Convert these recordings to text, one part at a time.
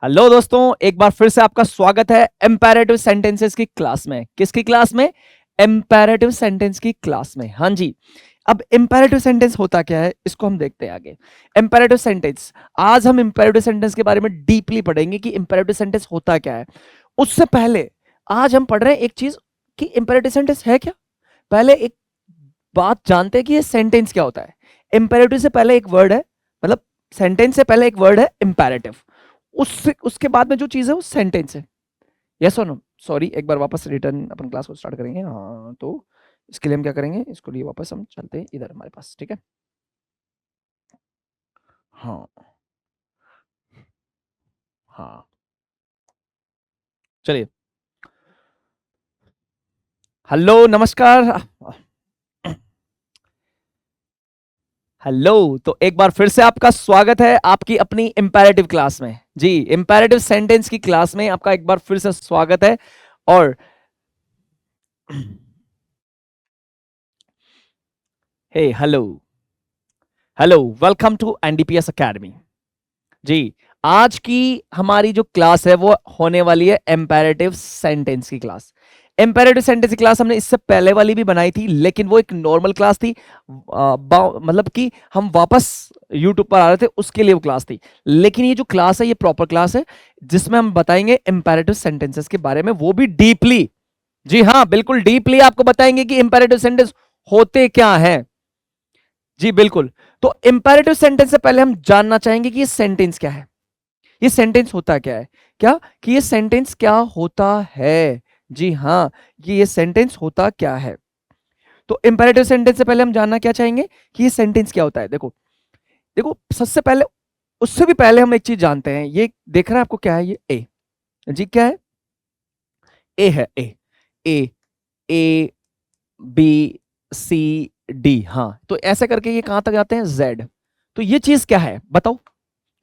Hello दोस्तों, एक बार फिर से आपका स्वागत है इंपेरेटिव सेंटेंसेस की क्लास में। किसकी क्लास में? इंपेरेटिव सेंटेंस की क्लास में। हाँ जी। अब इंपेरेटिव सेंटेंस होता क्या है, इसको हम देखते हैं आगे। इंपेरेटिव सेंटेंस, आज हम इंपेरेटिव सेंटेंस के बारे में डीपली पढ़ेंगे कि इंपेरेटिव सेंटेंस होता क्या है। उससे पहले आज हम पढ़ रहे हैं एक चीज कि इंपेरेटिव सेंटेंस है क्या। पहले एक बात जानते हैं कि ये सेंटेंस क्या होता है। इंपेरेटिव से पहले एक वर्ड है, मतलब सेंटेंस से पहले एक वर्ड है इंपेरेटिव। उससे उसके बाद में जो चीज है वो सेंटेंस है। यस और नो? सॉरी, एक बार वापस रिटर्न अपन क्लास को स्टार्ट करेंगे। हाँ, तो इसके लिए हम क्या करेंगे, इसको लिए वापस हम चलते हैं इधर हमारे पास। ठीक है। हाँ हाँ, चलिए। हेलो, नमस्कार। हेलो। तो एक बार फिर से आपका स्वागत है आपकी अपनी इंपेरेटिव क्लास में। जी, इंपेरेटिव सेंटेंस की क्लास में आपका एक बार फिर से स्वागत है। और hey hello, hello, welcome to NDPS academy. जी, आज की हमारी जो क्लास है वो होने वाली है इंपेरेटिव सेंटेंस की क्लास। इंपेरेटिव सेंटेंस की क्लास हमने इससे पहले वाली भी बनाई थी, लेकिन वो एक नॉर्मल क्लास थी। मतलब कि हम वापस यूट्यूब पर आ रहे थे, उसके लिए वो क्लास थी। लेकिन ये जो क्लास है ये प्रॉपर क्लास है, जिसमें हम बताएंगे इंपेरेटिव सेंटेंसेस के बारे में, वो भी डीपली। जी हाँ, बिल्कुल डीपली आपको बताएंगे कि इंपेरेटिव सेंटेंस होते क्या है। जी बिल्कुल। तो इंपेरेटिव सेंटेंस से पहले हम जानना चाहेंगे कि ये सेंटेंस क्या है। ये सेंटेंस होता क्या है, क्या कि ये सेंटेंस क्या होता है। जी हाँ, कि ये सेंटेंस होता क्या है। तो इंपेरेटिव सेंटेंस से पहले हम जानना क्या चाहेंगे कि ये सेंटेंस क्या होता है। देखो देखो, सबसे पहले, उससे भी पहले हम एक चीज जानते हैं। ये देख रहे हैं आपको क्या है, ये ए। जी क्या है? ए है। ए ए ए बी सी डी। हाँ, तो ऐसे करके ये कहां तक जाते हैं? जेड। तो ये चीज क्या है बताओ,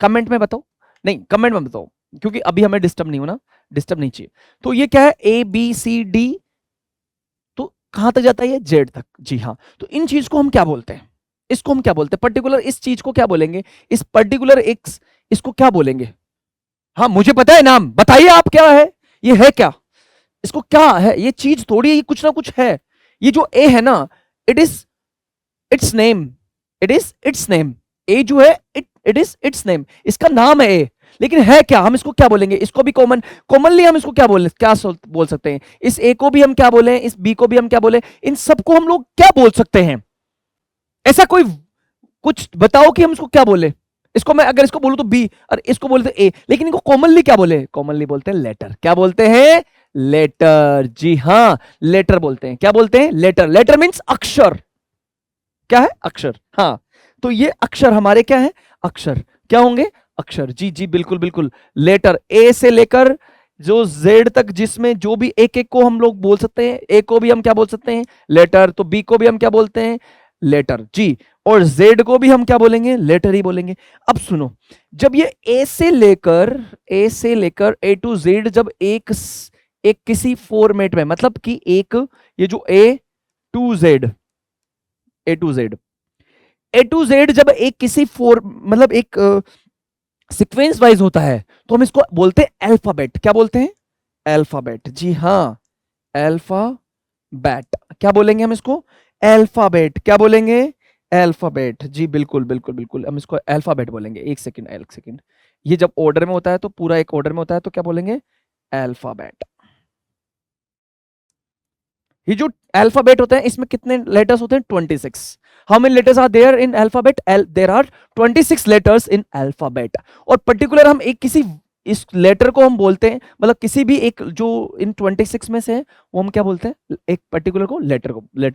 कमेंट में बताओ। नहीं, कमेंट में बताओ, क्योंकि अभी हमें डिस्टर्ब नहीं होना, डिस्टर्ब नहीं चाहिए। तो ये क्या है? A B C D. तो कहां तक जाता है? ये जेड तक। जी हाँ। तो इन चीज को हम क्या बोलते हैं? इसको हम क्या बोलते हैं पर्टिकुलर? इस चीज को क्या बोलेंगे? इस पर्टिकुलर एक्स, इसको क्या बोलेंगे? हाँ, मुझे पता है नाम, बताइए आप क्या है। ये है क्या? इसको क्या है? ये चीज थोड़ी है, ये कुछ ना कुछ है। ये जो ए है ना, it is its name. It is its name. A जो है, इट इज इट्स नेम, इसका नाम है ए। लेकिन है क्या? हम इसको क्या बोलेंगे? इसको भी कॉमनली हम इसको क्या बोल सकते हैं? इस ए को भी हम क्या बोले, इस बी को भी हम क्या बोले, इन सबको हम लोग क्या बोल सकते हैं? ऐसा कोई कुछ बताओ कि हम इसको क्या बोले। इसको मैं अगर इसको बोलूं तो बी, और इसको बोलते ए, लेकिन इनको कॉमनली क्या बोले? कॉमनली बोलते हैं लेटर। क्या बोलते हैं? लेटर। जी हाँ, लेटर बोलते हैं। क्या बोलते हैं? लेटर। लेटर मीन्स अक्षर। क्या है? अक्षर। हाँ, तो ये अक्षर हमारे क्या है? अक्षर। क्या होंगे? अक्षर। जी जी, बिल्कुल बिल्कुल। लेटर, ए से लेकर जो जेड तक, जिसमें जो भी एक एक को हम लोग बोल सकते हैं। ए को भी हम क्या बोल सकते हैं? लेटर। तो बी को भी हम क्या बोलते हैं? लेटर। जी। और जेड को भी हम क्या बोलेंगे? लेटर ही बोलेंगे। अब सुनो, जब ये ए से लेकर ए टू जेड, जब एक किसी फॉर्मेट में, मतलब कि एक, ये जो A to Z A to Z जब एक किसी मतलब एक सीक्वेंस वाइज होता है, तो हम इसको बोलते हैं अल्फाबेट। क्या बोलते हैं? अल्फाबेट। जी हाँ, अल्फाबेट। क्या बोलेंगे हम इसको? अल्फाबेट। क्या बोलेंगे? अल्फाबेट। जी बिल्कुल बिल्कुल बिल्कुल, हम इसको अल्फाबेट बोलेंगे। एक सेकंड, एक सेकंड। ये जब ऑर्डर में होता है, तो पूरा एक ऑर्डर में होता है, तो क्या बोलेंगे? अल्फाबेट। ये जो अल्फाबेट होते हैं, इसमें कितने लेटर्स होते हैं? 26। How many letters are there in alphabet? There are 26 letters in alphabet. और पर्टिकुलर हम एक किसी इस लेटर को हम बोलते हैं, मतलब किसी भी एक जो इन 26 में से है, वो हम क्या बोलते हैं? एक पर्टिकुलर को लेटर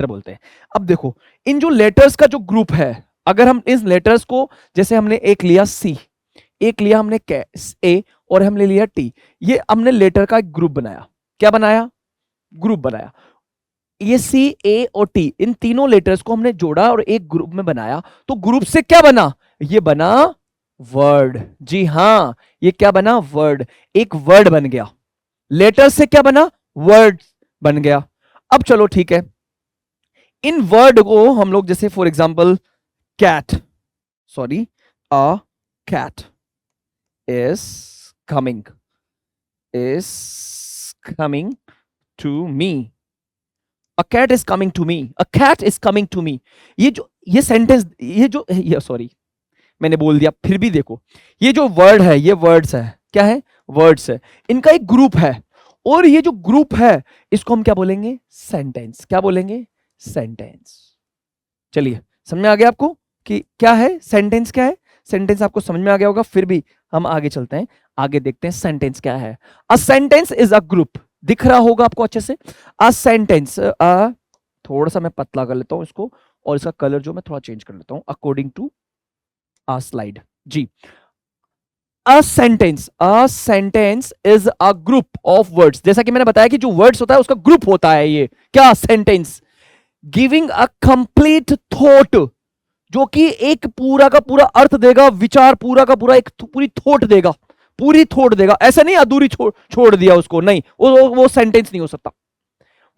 बोलते हैं। अब देखो, इन जो लेटर्स का जो ग्रुप है, अगर हम इस लेटर्स को, जैसे हमने एक लिया सी, एक लिया हमने ए, और हमने लिया टी, ये हमने लेटर का एक ग्रुप बनाया। क्या बनाया? ग्रुप बनाया। ये सी, ए और टी, इन तीनों लेटर्स को हमने जोड़ा और एक ग्रुप में बनाया। तो ग्रुप से क्या बना? ये बना वर्ड। जी हां, ये क्या बना? वर्ड। एक वर्ड बन गया। लेटर से क्या बना? वर्ड बन गया। अब चलो ठीक है, इन वर्ड को हम लोग, जैसे for example cat, sorry, a cat is coming is coming to me, a cat is coming to me, a cat is coming to me। ये सेंटेंस, ये सॉरी मैंने बोल दिया, फिर भी देखो ये जो वर्ड है, ये वर्ड्स है, क्या है, वर्ड्स है, इनका एक ग्रुप है, और ये जो ग्रुप है इसको हम क्या बोलेंगे, सेंटेंस। क्या बोलेंगे, सेंटेंस। चलिए समझ में आ गया आपको कि क्या है सेंटेंस, क्या है सेंटेंस, आपको समझ में आ गया होगा। फिर भी हम आगे चलते हैं, आगे देखते हैं सेंटेंस क्या है। अ सेंटेंस इज अ ग्रुप, दिख रहा होगा आपको अच्छे से। अ सेंटेंस, थोड़ा सा मैं पतला कर लेता हूं इसको, और इसका कलर जो मैं थोड़ा चेंज कर लेता हूं अकॉर्डिंग टू आ स्लाइड जी। A sentence is a group of words, जैसा कि मैंने बताया कि जो वर्ड्स होता है उसका ग्रुप होता है ये क्या, sentence. Giving a complete thought, जो कि एक पूरा का पूरा अर्थ देगा, विचार पूरा का पूरा, एक पूरी थॉट देगा, पूरी थॉट देगा। ऐसा नहीं अधूरी छोड़ दिया उसको, नहीं, वो सेंटेंस नहीं हो सकता,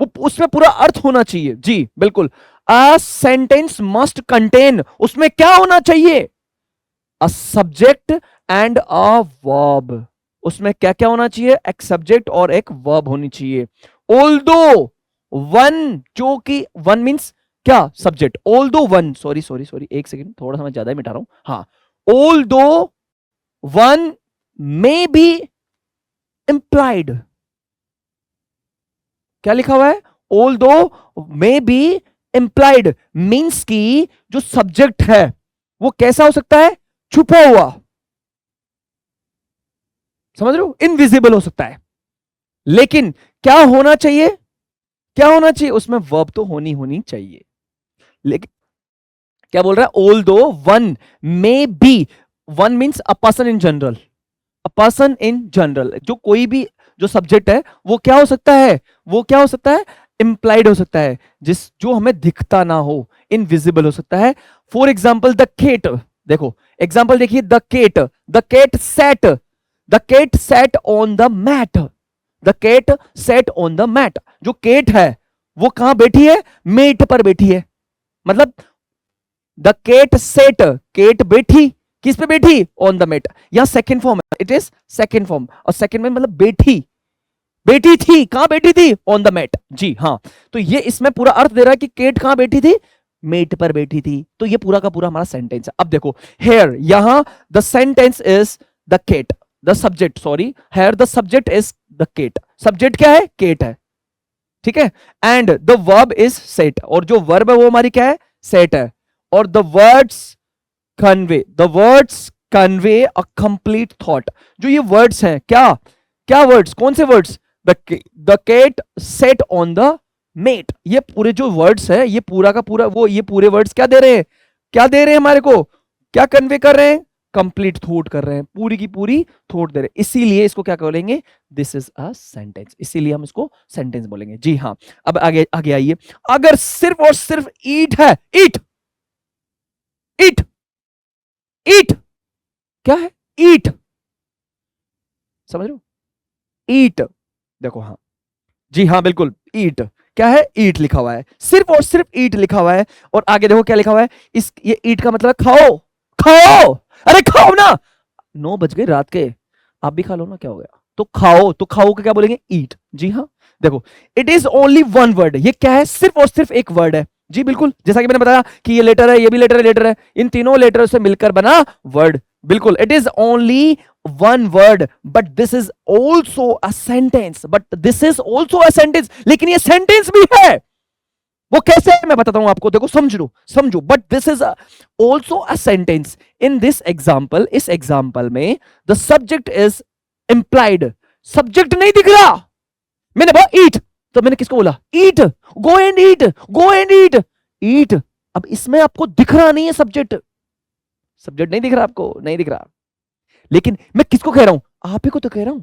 वो उसमें पूरा अर्थ होना चाहिए जी, बिल्कुल। अ सेंटेंस मस्ट कंटेन, उसमें क्या होना चाहिए, a subject and a verb, उसमें क्या क्या होना चाहिए, एक सब्जेक्ट और एक वर्ब होनी चाहिए। ऑल्दो वन, जो कि वन मींस क्या, सब्जेक्ट। ऑल्दो वन, सॉरी एक सेकंड, थोड़ा सा मैं ज्यादा ही मिटा रहा हूं, हाँ। Although one may be implied, क्या लिखा हुआ है, although may be implied, means की जो सब्जेक्ट है वो कैसा हो सकता है, छुपा हुआ, समझ रहे हो, इनविजिबल हो सकता है। लेकिन क्या होना चाहिए, क्या होना चाहिए, उसमें वर्ब तो होनी चाहिए। लेकिन क्या बोल रहा है, although one may be, one means a person in general, a person in general, जो कोई भी जो सब्जेक्ट है वो क्या हो सकता है, वो क्या हो सकता है, इंप्लाइड हो सकता है, जो हमें दिखता ना हो, इनविजिबल हो सकता है। फॉर एग्जाम्पल द केट, देखो एग्जाम्पल देखिए, the cat sat on the mat, the cat sat on the mat, जो केट है वो कहां बैठी है, मेट पर बैठी है, मतलब द केट सेट, केट बैठी, किस पे बैठी, ऑन द मेट। यहां सेकंड फॉर्म है, इट इज सेकंड फॉर्म, और सेकंड में मतलब बैठी, बैठी थी, कहां बैठी थी, ऑन द मेट जी, हाँ। तो ये इसमें पूरा अर्थ दे रहा है कि केट कहां बैठी थी, मेट पर बैठी थी। तो ये पूरा का पूरा हमारा सेंटेंस है। अब देखो हेयर, यहां the sentence is the cat, the subject, sorry, here the subject is the cat, subject क्या है, केट है, ठीक है। And the verb is sat, और जो वर्ब है वो हमारी क्या है, सेट है। और the words convey a complete thought, जो ये वर्ड्स हैं, क्या क्या वर्ड्स, कौन से words, the cat sat on the mat, ये पूरे जो वर्ड्स है, ये पूरा का पूरा वो, ये पूरे वर्ड्स क्या दे रहे हैं, क्या दे रहे हैं हमारे को, क्या कन्वे कर रहे हैं, कंप्लीट थॉट कर रहे हैं, पूरी की पूरी थॉट दे रहे हैं। इसीलिए इसको क्या बोलेंगे, दिस इज अ सेंटेंस, इसीलिए हम इसको सेंटेंस बोलेंगे जी, हाँ। अब आगे आगे आइए, अगर सिर्फ और सिर्फ ईट है, ईट ईट ईट, क्या है, ईट, समझ रहे हो, ईट, देखो हाँ जी, हाँ बिल्कुल, ईट क्या है, ईट लिखा हुआ है, सिर्फ और सिर्फ ईट लिखा हुआ है। और आगे देखो क्या लिखा हुआ है, इस ये ईट का मतलब है खाओ, खाओ, अरे खाओ ना, 9 बज गए रात के, आप भी खा लो ना, क्या हो गया, तो खाओ, तो खाओ को क्या बोलेंगे, ईट जी, हाँ। देखो it is only one word, ये क्या है, सिर्फ और सिर्फ एक वर्ड है जी, बिल्कुल, जैसा कि मैंने बताया कि ये लेटर है, ये भी लेटर है, इन तीनों लेटर से मिलकर बना वर्ड, बिल्कुल, it is only one word, but this is also a sentence, लेकिन ये सेंटेंस भी है। वो कैसे है मैं बताता हूं आपको, देखो समझो, but this is also a sentence. In this example, इस एग्जाम्पल में the subject is implied, subject नहीं दिख रहा, मैंने बोला ईट, तो मैंने किसको बोला, ईट, go and eat, go and eat, ईट। अब इसमें आपको दिख रहा नहीं है सब्जेक्ट, सब्जेक्ट नहीं दिख रहा आपको, नहीं दिख रहा, लेकिन मैं किसको कह रहा हूं, आप ही को तो कह रहा हूं,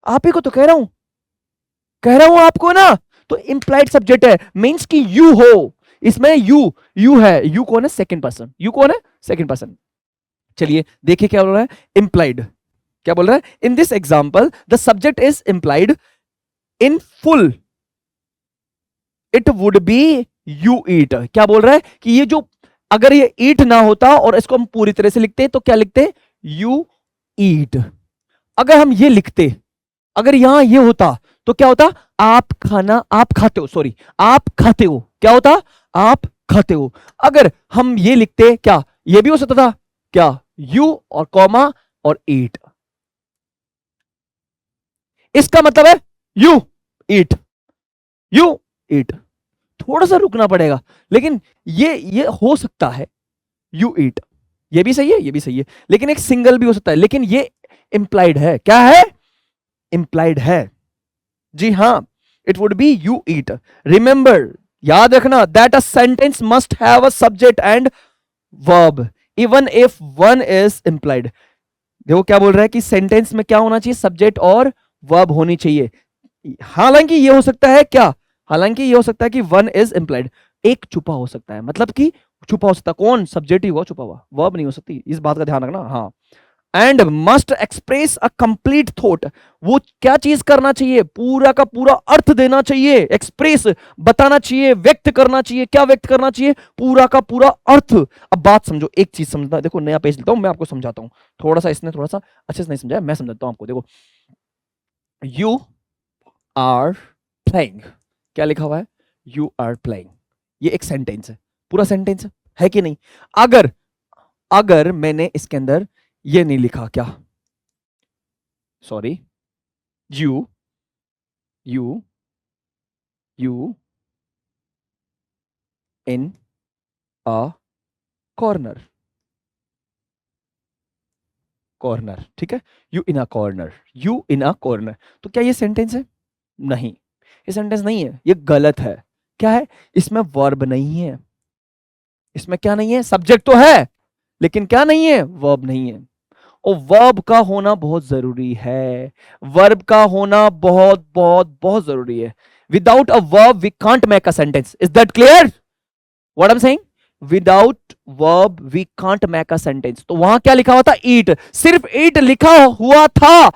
आप ही को तो कह रहा हूं आपको ना। तो इंप्लाइड सब्जेक्ट है, मींस कि यू हो, इसमें यू है, यू कौन है, सेकंड पर्सन, यू कौन है, सेकंड पर्सन। चलिए देखिए क्या बोल रहा है, इंप्लाइड, क्या बोल रहा है, in this example the subject is implied in full, it would be you eat, क्या बोल रहा है कि ये जो, अगर ये ईट ना होता और इसको हम पूरी तरह से लिखते तो क्या लिखते, यू ईट, अगर हम ये लिखते, अगर यहां ये होता तो क्या होता? आप खाना, आप खाते हो, सॉरी, आप खाते हो, क्या होता? आप खाते हो। अगर हम ये लिखते, क्या ये भी हो सकता था? क्या? यू और कॉमा और ईट। इसका मतलब है यू ईट, यू ईट। थोड़ा सा रुकना पड़ेगा, लेकिन ये हो सकता है यू ईट, ये भी सही है, ये भी सही है, लेकिन एक सिंगल भी हो सकता है, लेकिन ये इंप्लाइड है। क्या है? इंप्लाइड है। जी हां, it would be you eat. Remember, याद रखना, that a sentence must have a subject and verb even if one is implied. देखो क्या बोल रहा है कि सेंटेंस में क्या होना चाहिए? सब्जेक्ट और वर्ब होनी चाहिए। हालांकि ये हो सकता है क्या? हालांकि ये हो सकता है कि वन इज इंप्लाइड, एक छुपा हो सकता है, मतलब कि छुपा हो सकता है। कौन? सब्जेक्ट ही हुआ छुपा हुआ, वर्ब नहीं हो सकती, इस बात का ध्यान रखना। हाँ, and must express a complete thought. वो क्या चीज करना चाहिए? पूरा का पूरा अर्थ देना चाहिए, एक्सप्रेस बताना चाहिए, व्यक्त करना चाहिए। क्या व्यक्त करना चाहिए? पूरा का पूरा अर्थ। अब बात समझो, एक चीज समझना, देखो नया पेज लेता हूं, मैं आपको समझाता हूं। थोड़ा सा इसने थोड़ा सा अच्छे से नहीं समझाया, मैं समझाता हूं आपको। देखो, यू आर प्लेइंग, क्या लिखा हुआ है? You are playing. ये एक सेंटेंस है, पूरा सेंटेंस है कि नहीं? अगर अगर मैंने इसके अंदर ये नहीं लिखा, क्या? Sorry, you you you in a corner, corner, ठीक है, you in a corner, you in a corner, तो क्या ये सेंटेंस है? नहीं, ये सेंटेंस नहीं है, ये गलत है। क्या है? इसमें वर्ब नहीं है। इसमें क्या नहीं है? सब्जेक्ट तो है, लेकिन क्या नहीं है? वर्ब नहीं है। और वर्ब का होना बहुत जरूरी है। वर्ब का होना बहुत बहुत बहुत जरूरी है। Without a verb we can't make a sentence. Is that clear what I am saying? Without verb we can't make a sentence. तो वहां क्या लिखा हुआ था? ईट। सिर्फ ईट लिखा हुआ था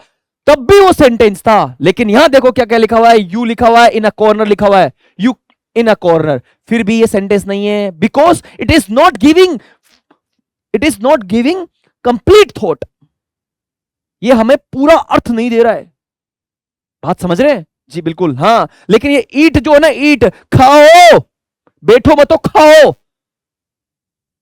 तब भी वो सेंटेंस था, लेकिन यहां देखो क्या क्या लिखा हुआ है? यू लिखा हुआ है, इन अ कॉर्नर लिखा हुआ है, यू इन अ कॉर्नर, फिर भी ये सेंटेंस नहीं है, because it is not giving complete thought. ये हमें पूरा अर्थ नहीं दे रहा है। बात समझ रहे हैं? जी बिल्कुल, हाँ। लेकिन ये ईट जो है ना, ईट, खाओ, बैठो मतो खाओ,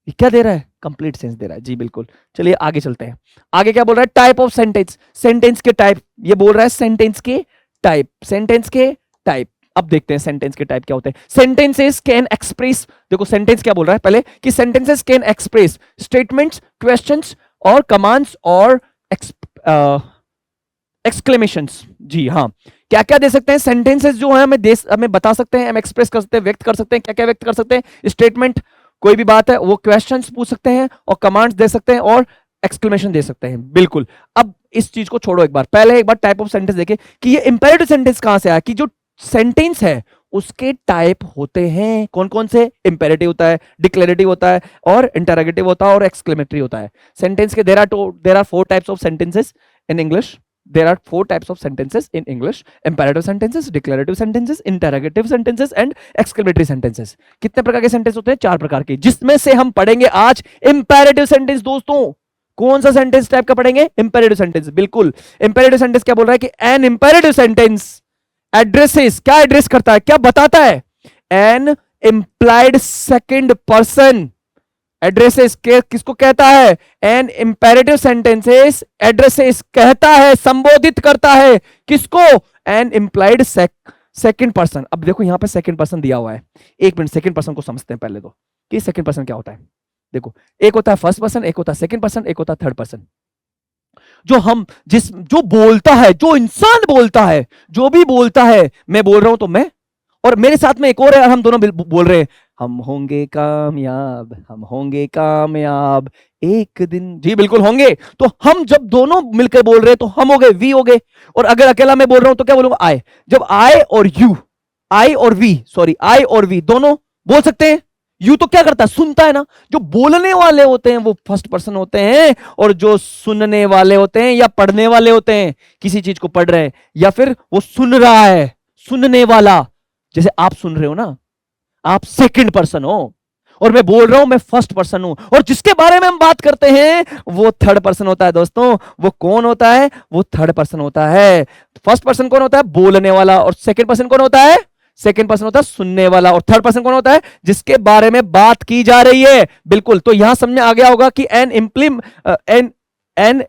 ये क्या दे रहा है? कंप्लीट सेंस दे रहा है। जी बिल्कुल। चलिए आगे चलते हैं। आगे क्या बोल रहा है? टाइप ऑफ सेंटेंस, सेंटेंस के टाइप। ये बोल रहा है सेंटेंस के टाइप, सेंटेंस के टाइप। अब देखते हैं सेंटेंस के टाइप क्या होते हैं। सेंटेंसेस कैन एक्सप्रेस, देखो सेंटेंस क्या बोल रहा है पहले, कि sentences can express statements, questions और कमांड्स और एक्सक्लेमेशंस। जी हाँ, क्या क्या दे सकते हैं सेंटेंसेस जो है, हमें बता सकते हैं, हम एक्सप्रेस कर सकते हैं, व्यक्त कर सकते हैं। क्या क्या व्यक्त कर सकते हैं? स्टेटमेंट, कोई भी बात है वो क्वेश्चंस पूछ सकते हैं, और कमांड्स दे सकते हैं, और एक्सक्लेमेशन दे सकते हैं। बिल्कुल। अब इस चीज को छोड़ो, एक बार पहले एक बार टाइप ऑफ सेंटेंस देखें कि ये इंपेरेटिव सेंटेंस कहां से आया, कि जो सेंटेंस है उसके टाइप होते हैं। कौन कौन से? इंपेरेटिव होता है, डिक्लेरेटिव होता है, और इंटरोगेटिव होता है, और एक्सक्लेमेटरी होता है। सेंटेंस के there are 4 types of sentences in English. There are 4 types of sentences in English: imperative sentences, declarative sentences, interrogative sentences and exclamatory sentences. कितने प्रकार के सेंटेंस होते हैं? 4 प्रकार के, जिसमें से हम पढ़ेंगे आज इंपेरेटिव सेंटेंस। दोस्तों, कौन सा सेंटेंस टाइप का पढ़ेंगे? Imperative sentence. बिल्कुल। इंपेरेटिव सेंटेंस क्या बोल रहा है कि एन इंपेरेटिव सेंटेंस एड्रेसेस, क्या एड्रेस करता है, क्या बताता है? An implied second person addresses के किसको कहता है? एन इंपेरेटिव सेंटेंसेस एड्रेसेस कहता है, संबोधित करता है किसको? An implied second person. अब देखो यहां पे सेकंड पर्सन दिया हुआ है, एक मिनट सेकंड पर्सन को समझते हैं पहले तो, कि सेकंड पर्सन क्या होता है। देखो, एक होता है फर्स्ट पर्सन, एक होता है सेकंड पर्सन, एक होता है थर्ड पर्सन। जो बोलता है, जो इंसान बोलता है, जो भी बोलता है, मैं बोल रहा हूं तो मैं, और मेरे साथ में एक और है, हम दोनों बोल रहे हैं, हम होंगे कामयाब, हम होंगे कामयाब एक दिन। जी बिल्कुल होंगे। तो हम जब दोनों मिलकर बोल रहे हैं तो हम हो गए, वी हो गए। और अगर अकेला मैं बोल रहा हूं तो क्या बोलूंगा? आई। जब आई और यू, आई और वी, सॉरी, आई और वी दोनों बोल सकते हैं। यू तो क्या करता है? सुनता है ना। जो बोलने वाले होते हैं वो फर्स्ट पर्सन होते हैं, और जो सुनने वाले होते हैं या पढ़ने वाले होते हैं, किसी चीज को पढ़ रहे हैं या फिर वो सुन रहा है, सुनने वाला, जैसे आप सुन रहे हो ना, आप सेकंड पर्सन हो। और मैं बोल रहा हूं मैं फर्स्ट पर्सन हूं, और जिसके बारे में हम बात करते हैं वो थर्ड पर्सन होता है। दोस्तों वो कौन होता है? वो थर्ड पर्सन होता है। फर्स्ट पर्सन कौन होता है? बोलने वाला। और सेकंड पर्सन कौन होता है? सेकंड पर्सन होता है सुनने वाला। और थर्ड पर्सन कौन होता है? जिसके बारे में बात की जा रही है। बिल्कुल। तो यहां समझ में आ गया होगा कि an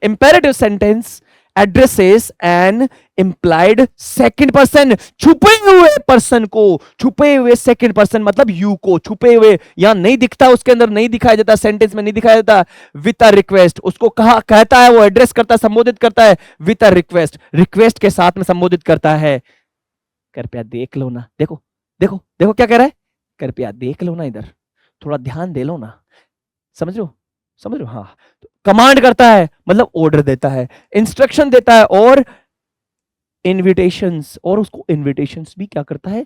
imperative sentence addresses an implied second person, छुपे हुए पर्सन को, छुपे हुए सेकंड पर्सन मतलब यू को, छुपे हुए यहां नहीं दिखता, उसके अंदर नहीं दिखाया जाता, सेंटेंस में नहीं दिखाया जाता। विथ अ रिक्वेस्ट, उसको कहा कहता है, वो एड्रेस करता है, संबोधित करता है विथ अ रिक्वेस्ट, रिक्वेस्ट के साथ में संबोधित करता है। कृपया देख लो ना, देखो देखो देखो क्या कह रहा है, कृपया देख लो ना, इधर थोड़ा ध्यान दे लो ना, समझ लो समझ लो। हाँ, तो कमांड करता है मतलब ऑर्डर देता है, इंस्ट्रक्शन देता है, और इनविटेशंस, और उसको इनविटेशंस भी क्या करता है,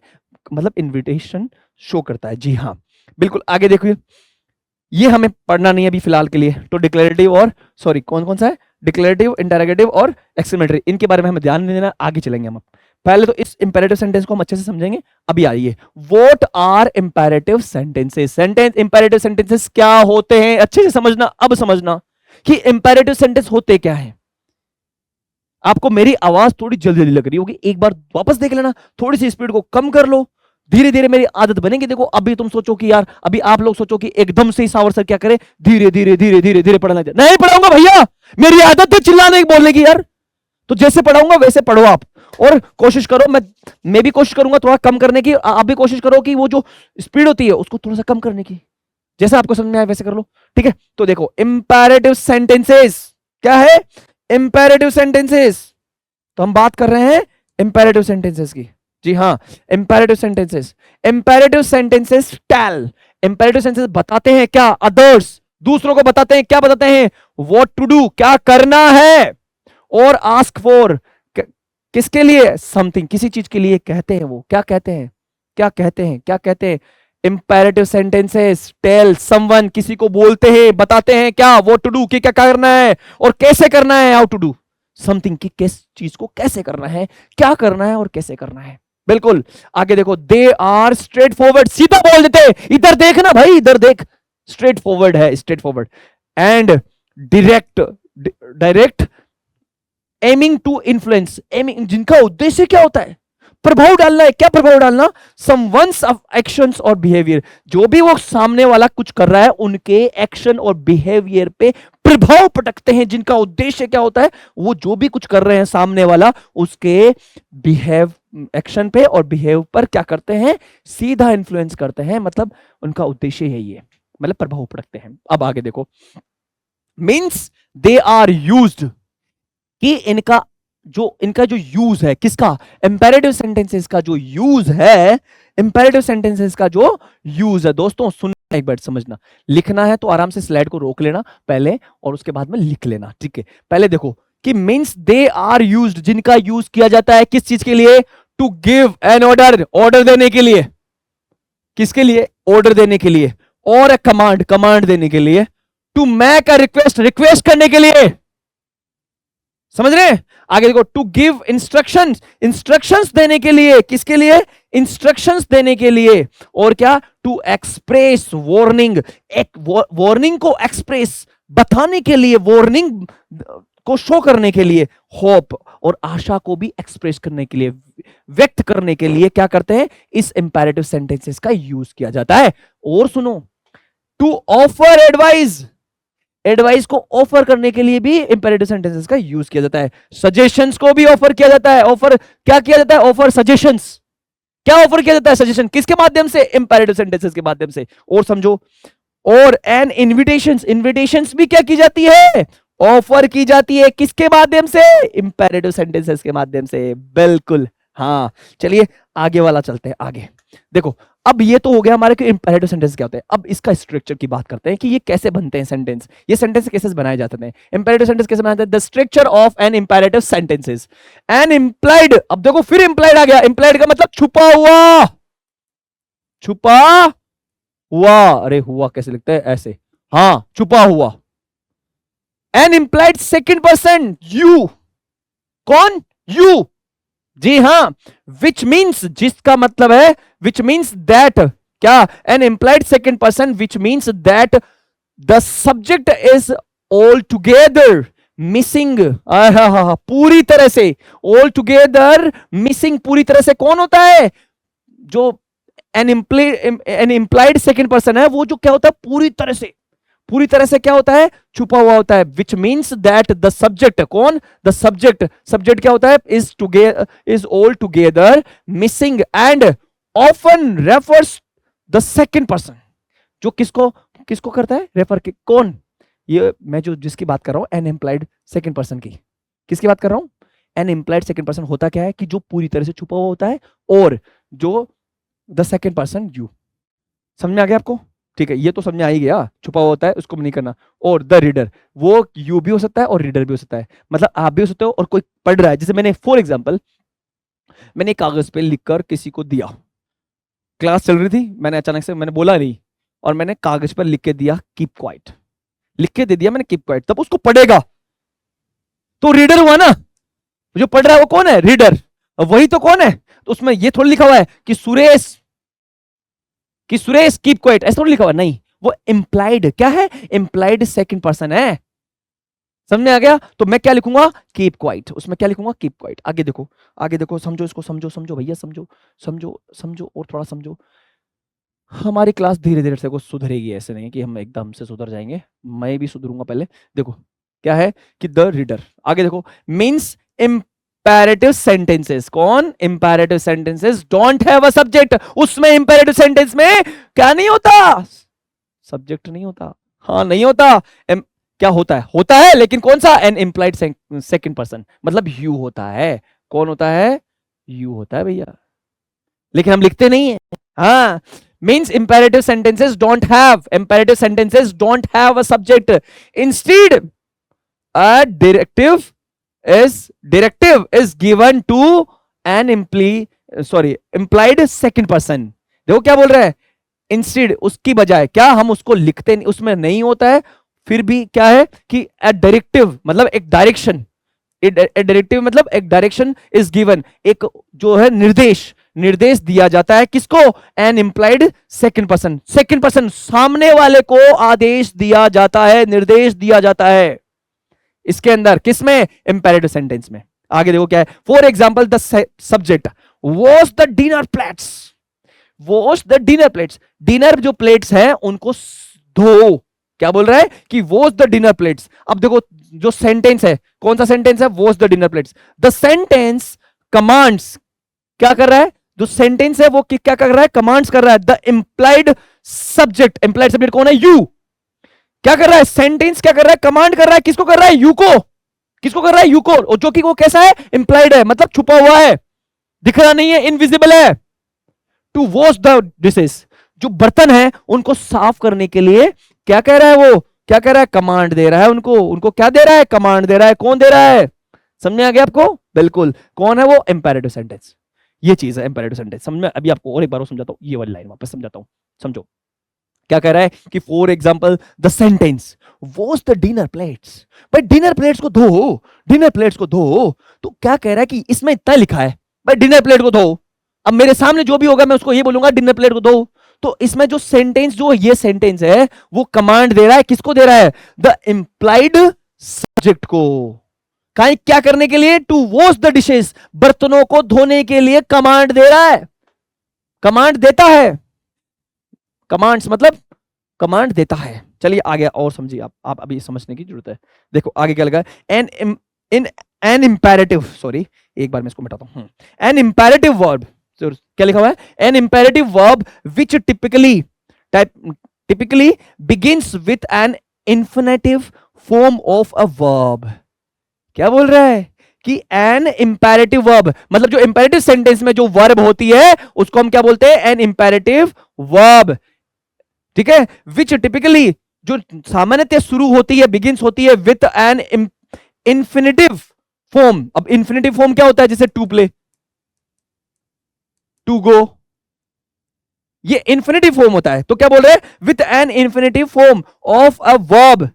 मतलब इनविटेशन शो करता है। जी हाँ बिल्कुल। आगे देखिए, ये हमें पढ़ना नहीं है अभी फिलहाल के लिए, तो डिक्लेरेटिव और सॉरी कौन कौन सा है, डिक्लेरेटिव, इंटरोगेटिव और एक्सक्लेमेटरी, इनके बारे में हमें ध्यान नहीं देना, आगे चलेंगे हम। पहले तो इस इंपेरेटिव सेंटेंस को हम अच्छे से समझेंगे। अभी आइए, what are imperative sentences, sentence imperative sentences क्या होते हैं, अच्छे से समझना। अब समझना कि इंपेरेटिव सेंटेंस होते क्या है। आपको मेरी आवाज थोड़ी जल्दी जल्दी लग रही होगी, एक बार वापस देख लेना, थोड़ी सी स्पीड को कम कर लो, धीरे धीरे मेरी आदत बनेगी। देखो अभी तुम सोचो कि यार, अभी आप लोग सोचो कि एकदम से ही सावर सर क्या करे, धीरे धीरे धीरे धीरे धीरे पढ़ना चाहिए। नहीं पढ़ाऊंगा भैया, मेरी आदत है चिल्लाने की बोलने की यार, तो जैसे पढ़ाऊंगा वैसे पढ़ो आप, और कोशिश करो, मैं भी कोशिश करूंगा थोड़ा कम करने की, आप भी कोशिश करो कि वो जो स्पीड होती है उसको थोड़ा सा कम करने की, जैसा आपको समझ में आए वैसे कर लो, ठीक है। तो देखो इंपेरेटिव सेंटेंसेस क्या है, इंपेरेटिव सेंटेंसेस, तो हम बात कर रहे हैं इंपेरेटिव सेंटेंसेस की। जी हाँ, imperative sentences, imperative sentences tell, imperative sentences बताते हैं क्या, अदर्स, दूसरों को बताते हैं क्या, बताते हैं व्हाट टू डू, क्या करना है, और आस्क फॉर, किसके लिए, समथिंग, किसी चीज के लिए कहते हैं, वो क्या कहते हैं, क्या कहते हैं, क्या कहते हैं। इंपेरेटिव सेंटेंसेस टेल समवन, किसी को बोलते हैं, बताते हैं क्या, व्हाट टू डू, कि क्या करना है, और कैसे करना है, हाउ टू डू समथिंग, कि किस चीज को कैसे करना है, क्या करना है और कैसे करना है। बिल्कुल। आगे देखो, दे आर स्ट्रेट फॉरवर्ड, सीधा बोल देते, इधर देखना भाई, इधर देख, स्ट्रेट फॉरवर्ड है, straight forward. And direct, direct, aiming to influence, aiming जिनका उद्देश्य क्या होता है, प्रभाव डालना है। क्या प्रभाव डालना, समवन्स ऑफ एक्शंस और बिहेवियर, जो भी वो सामने वाला कुछ कर रहा है उनके एक्शन और बिहेवियर पे प्रभाव पटकते हैं। जिनका उद्देश्य क्या होता है, वो जो भी कुछ कर रहे हैं सामने वाला, उसके बिहेव, एक्शन पे और बिहेव पर क्या करते हैं, सीधा इन्फ्लुएंस करते हैं, मतलब उनका उद्देश्य यही है, मतलब प्रभाव पटकते हैं। अब आगे देखो, मीन्स दे आर यूज्ड, कि इनका जो यूज है, किसका, इंपेरेटिव सेंटेंसेस का जो यूज है, इंपेरेटिव सेंटेंसेस का जो यूज है। दोस्तों सुनना, एक बार समझना, लिखना है तो आराम से स्लाइड को रोक लेना पहले, और उसके बाद में लिख लेना, ठीक है। पहले देखो कि मींस दे आर यूज्ड, जिनका यूज किया जाता है किस चीज के लिए, to give an order, order देने के लिए, किसके लिए, ऑर्डर देने के लिए, और ए कमांड, कमांड देने के लिए, to make a request, request करने के लिए, समझ रहे हैं। आगे देखो, टू गिव इंस्ट्रक्शंस, इंस्ट्रक्शंस देने के लिए, किसके लिए, इंस्ट्रक्शंस देने के लिए, और क्या, टू एक्सप्रेस वार्निंग, एक वार्निंग को एक्सप्रेस, बताने के लिए, वार्निंग को शो करने के लिए, होप और आशा को भी एक्सप्रेस करने के लिए, व्यक्त करने के लिए क्या करते हैं, इस इंपेरेटिव सेंटेंसेस का यूज किया जाता है। और सुनो, टू ऑफर एडवाइस, एडवाइस को ऑफर करने के लिए भी इंपेरेटिव सेंटेंसेस का यूज किया जाता है। सजेशंस को भी ऑफर किया जाता है, ऑफर क्या किया जाता है, ऑफर सजेशंस, क्या ऑफर किया जाता है, सजेशन, किसके माध्यम से, इंपेरेटिव सेंटेंसेस के माध्यम से। और समझो, और एन इनविटेशंस, इनविटेशंस भी क्या की जाती है, ऑफर की जाती है, किसके माध्यम से, इंपेरेटिव सेंटेंसेस के माध्यम से। बिल्कुल हाँ, चलिए आगे वाला चलते हैं। आगे देखो, अब ये तो हो गया हमारे कि इंपेरेटिव सेंटेंस क्या होते हैं। अब इसका स्ट्रक्चर की बात करते हैं कि ये कैसे बनते हैं सेंटेंस, ये सेंटेंस कैसे बनाए जाते हैं, इंपेरेटिव सेंटेंस कैसे बनाते हैं। The structure of an imperative sentences, an implied, अब देखो फिर इंप्लाइड आ गया, इंप्लाइड का मतलब छुपा हुआ, छुपा हुआ, अरे हुआ कैसे लिखते हैं, ऐसे, हाँ छुपा हुआ। An implied second person, you, कौन, यू, जी हां, विच मीन्स, जिसका मतलब है, विच मीन्स दैट, क्या? An implied second person which means that the subject is altogether missing, पूरी तरह से, ऑल टुगेदर मिसिंग, पूरी तरह से। कौन होता है? जो एन इंप्लाइड सेकेंड पर्सन है, वो जो क्या होता है? पूरी तरह से, पूरी तरह से क्या होता है? छुपा हुआ होता है। Which means that the subject, कौन? द सब्जेक्ट, सब्जेक्ट क्या होता है? Is altogether missing and often refers the second person. जो किसको किसको करता है रेफर? कौन? ये मैं जो जिसकी बात कर रहा हूं, एन एम्प्लॉयड सेकेंड पर्सन की। किसकी बात कर रहा हूं? एन एम्प्लॉयड सेकेंड पर्सन होता क्या है कि जो पूरी तरह से छुपा हुआ होता है, और जो द सेकेंड पर्सन यू। समझ में आ गया आपको? ठीक है, ये तो समझ में आ ही गया, छुपा हुआ होता है उसको नहीं करना। और द रीडर, वो यू भी हो सकता है और रीडर भी हो सकता है, मतलब आप भी हो सकते हो और कोई पढ़ रहा है। जैसे मैंने फॉर एग्जाम्पल, मैंने कागज पे लिखकर किसी को दिया, क्लास चल रही थी, मैंने अचानक से, मैंने बोला नहीं, और मैंने कागज पर लिख के दिया कीप क्वाइट, लिख के दे दिया मैंने कीप क्वाइट। तब उसको पढ़ेगा तो रीडर हुआ ना, जो पढ़ रहा है वो कौन है? रीडर। वही तो कौन है? तो उसमें ये थोड़ी लिखा हुआ है कि सुरेश कीप क्वाइट, ऐसा थोड़ी लिखा हुआ, नहीं, वो इंप्लाइड क्या है? इंप्लाइड सेकंड पर्सन है। समझ में आ गया? तो मैं क्या लिखूंगा? Keep quiet. उसमें क्या लिखूंगा? Keep quiet. आगे देखो, आगे देखो, समझो इसको, समझो समझो भैया, समझो समझो समझो, और थोड़ा समझो। हमारी क्लास धीरे धीरे से को सुधरेगी, ऐसे नहीं कि हम एकदम से सुधर जाएंगे, मैं भी सुधरूंगा पहले। देखो क्या है कि द रीडर, आगे देखो, मीन्स इंपैरेटिव सेंटेंसेस। कौन? Imperative sentences don't have a subject. उसमें इंपैरेटिव सेंटेंस में क्या नहीं होता? सब्जेक्ट नहीं होता। हाँ, नहीं होता। क्या होता है? होता है, लेकिन कौन सा? एन इंप्लाइड सेकंड पर्सन, मतलब यू होता है। कौन होता है? यू होता है भैया, लेकिन हम लिखते नहीं है। हाँ, means imperative sentences don't have a subject. Instead, a directive is given to an implied second person. देखो क्या बोल रहा है? इंस्टीड, उसकी बजाय, क्या हम उसको लिखते नहीं, उसमें नहीं होता है, फिर भी क्या है कि a directive मतलब एक डायरेक्शन, डायरेक्टिव मतलब एक डायरेक्शन इज गिवन, एक जो है निर्देश दिया जाता है। किसको? एन इंप्लाइड सेकंड पर्सन, सामने वाले को आदेश दिया जाता है, निर्देश दिया जाता है। इसके अंदर किसमें? इंपेरेटिव सेंटेंस में। आगे देखो क्या है। For example, the subject wash the dinner plates. Dinner जो प्लेट्स हैं उनको धो। क्या बोल रहा है कि वॉश द डिनर प्लेट्स। अब देखो जो सेंटेंस है, कौन सा सेंटेंस है? Wash the dinner plates. The sentence commands, क्या कर रहा है? जो सेंटेंस है वो क्या कर रहा है? कमांड्स कर रहा है। द इंप्लाइड सब्जेक्ट कौन है? यू। क्या कर रहा है? सेंटेंस क्या कर रहा है? कमांड कर रहा है। किसको कर रहा है? यू को। किसको कर रहा है? यू को। और जो कि वो कैसा है? इंप्लाइड है, मतलब छुपा हुआ है, दिख रहा नहीं है, इनविजिबल है। टू वॉश द डिशेस, जो बर्तन है उनको साफ करने के लिए क्या कह रहा है? वो क्या कह रहा है? कमांड दे रहा है उनको क्या दे रहा है? कमांड दे रहा है। कौन दे रहा है? समझ में आ गया आपको? बिल्कुल। कौन है वो? Imperative sentence. ये चीज है इंपेरेटिव सेंटेंस। समझ में? अभी आपको और एक बार समझाता हूं, ये वाली लाइन वापस समझाता हूं, समझो। क्या कह रहा है कि for example, the sentence wash the dinner plates. भाई डिनर प्लेट्स को धो, तो क्या कह रहा है कि इसमें इतना लिखा है, भाई डिनर प्लेट को धो। अब मेरे सामने जो भी होगा मैं उसको ये बोलूंगा डिनर प्लेट को धो। तो इसमें जो सेंटेंस, जो ये सेंटेंस है, वो कमांड दे रहा है। किसको दे रहा है? द इंप्लाइड सब्जेक्ट को। क्या करने के लिए? टू वॉश द डिशेस, बर्तनों को धोने के लिए कमांड दे रहा है, कमांड देता है। कमांड्स मतलब कमांड देता है। चलिए आगे और समझिए, आप अभी समझने की जरूरत है। देखो आगे क्या लगा? एन इंपेरेटिव, सॉरी एक बार मैं इसको मिटाता हूं। एन इंपेरेटिव वर्ब, क्या लिखा हुआ है? An imperative verb which typically begins with an infinitive form of a verb. क्या बोल रहा है कि एन इंपेरेटिव वर्ब, मतलब जो इंपेरेटिव सेंटेंस में जो वर्ब होती है उसको हम क्या बोलते हैं? An imperative verb. ठीक है? विच टिपिकली, जो सामान्यतः शुरू होती है, बिगिंस होती है विथ एन इंफिनिटिव फॉर्म। अब इंफिनिटिव फॉर्म क्या होता है? जैसे टू प्ले, टू गो, ये इंफिनिटिव फॉर्म होता है। तो क्या बोल रहे हैं? With an infinitive form of a verb.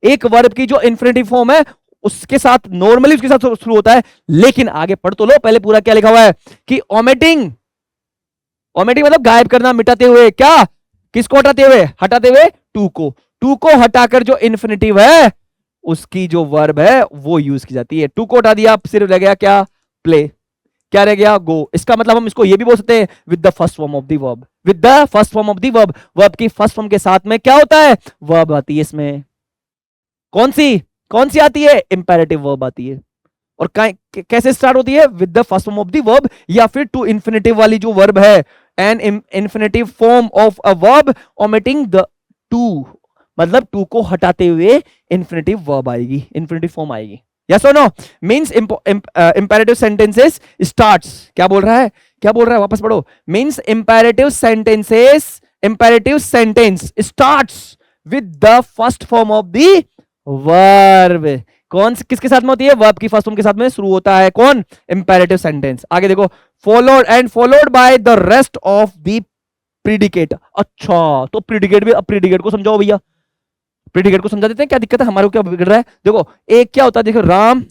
एक वर्ब की जो इंफिनिटिव फॉर्म है उसके साथ, नॉर्मली उसके साथ शुरू होता है, लेकिन आगे पढ़ तो लो पहले पूरा क्या लिखा हुआ है कि ओमिटिंग ओमिटिंग मतलब गायब करना, मिटाते हुए। क्या? किसको हटाते हुए? हटाते हुए टू को। टू को हटाकर जो इन्फिनेटिव है उसकी जो वर्ब है वो यूज की जाती है। टू को हटा दिया, सिर्फ रह गया क्या? प्ले। क्या रह गया? गो। इसका मतलब हम इसको ये भी बोल सकते हैं with the first form of the verb. With the first form of the verb. Verb की फर्स्ट फॉर्म के साथ में क्या होता है? वर्ब आती है इसमें। कौन सी? कौन सी आती है? इंपेरेटिव वर्ब आती है। और कैसे स्टार्ट होती है? With the first form of the verb, या फिर टू इन्फिनेटिव वाली जो वर्ब है, an infinitive form of a verb omitting the to, मतलब टू को हटाते हुए इन्फिनेटिव वर्ब आएगी, इन्फिनेटिव फॉर्म आएगी। यस और no? Means imperative sentences starts, क्या बोल रहा है? क्या बोल रहा है? वापस पढ़ो। Means imperative sentences, imperative sentence starts with the first form of the verb. कौन किसके साथ में होती है? वर्ब की फर्स्ट फॉर्म के साथ में शुरू होता है। कौन? Imperative sentence. आगे देखो, followed and followed by the rest of the predicate. अच्छा, तो प्रीडिकेट भी, अब प्रीडिकेट को समझाओ भैया। प्रीडिकेट को समझा देते हैं, क्या दिक्कत है, हमारे को क्या बिगड़ रहा है। देखो, एक क्या होता है, देखो राम,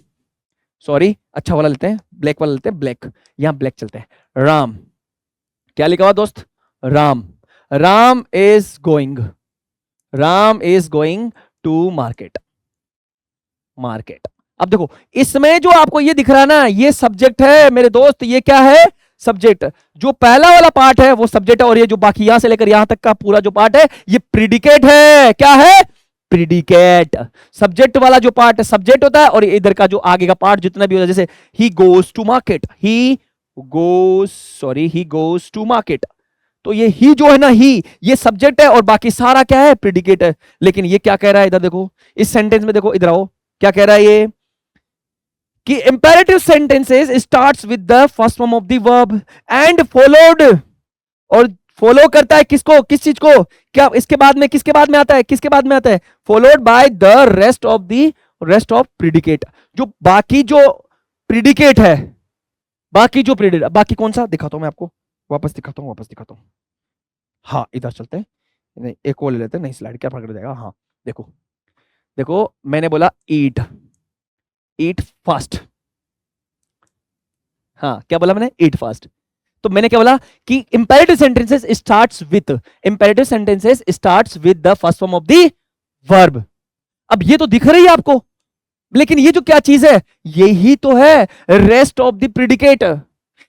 सॉरी अच्छा वाला लेते हैं, ब्लैक वाला लेते हैं, ब्लैक, यहां ब्लैक चलते हैं। राम, क्या लिखा हुआ दोस्त? Ram. Ram is going, Ram is going to market. Market. अब देखो, इसमें जो आपको ये दिख रहा है ना, ये सब्जेक्ट है मेरे दोस्त। ये क्या है? सब्जेक्ट। जो पहला वाला पार्ट है वो सब्जेक्ट है, और ये जो बाकी यहां से लेकर यहां तक का पूरा जो पार्ट है ये प्रीडिकेट है। क्या है? प्रीडिकेट। सब्जेक्ट वाला जो पार्ट है सब्जेक्ट होता है, और इधर का जो आगे का पार्ट जितना भी होता है, जैसे he goes to market, he goes, sorry, he goes to market, तो ये ही जो है ना, ही, ये सब्जेक्ट है और बाकी सारा क्या है? प्रीडिकेट है। लेकिन ये क्या कह रहा है? इधर देखो, इस सेंटेंस में देखो, इधर आओ, क्या कह रहा है ये? कि imperative sentences starts with the first form of the verb and followed, और फॉलो करता है किसको? किस चीज को? क्या इसके बाद में, किसके बाद में आता है? किसके बाद में आता है? Followed by the rest of predicate. जो बाकी जो प्रीडिकेट है, बाकी जो प्रीडिकेट, बाकी कौन सा दिखाता हूं मैं आपको, वापस दिखाता हूं, वापस दिखाता हूं। हाँ, इधर चलते हैं, नहीं एक और ले लेते हैं, नहीं स्लाइड क्या फर्क जाएगा। हाँ देखो, देखो मैंने बोला ईट, ईट फास्ट। हाँ, क्या बोला मैंने? Eat fast. तो मैंने क्या बोला कि imperative sentences starts with, imperative sentences starts with the first form of the verb. अब ये तो दिख रही है आपको, लेकिन ये जो क्या चीज है, यही तो है रेस्ट ऑफ द प्रीडिकेट।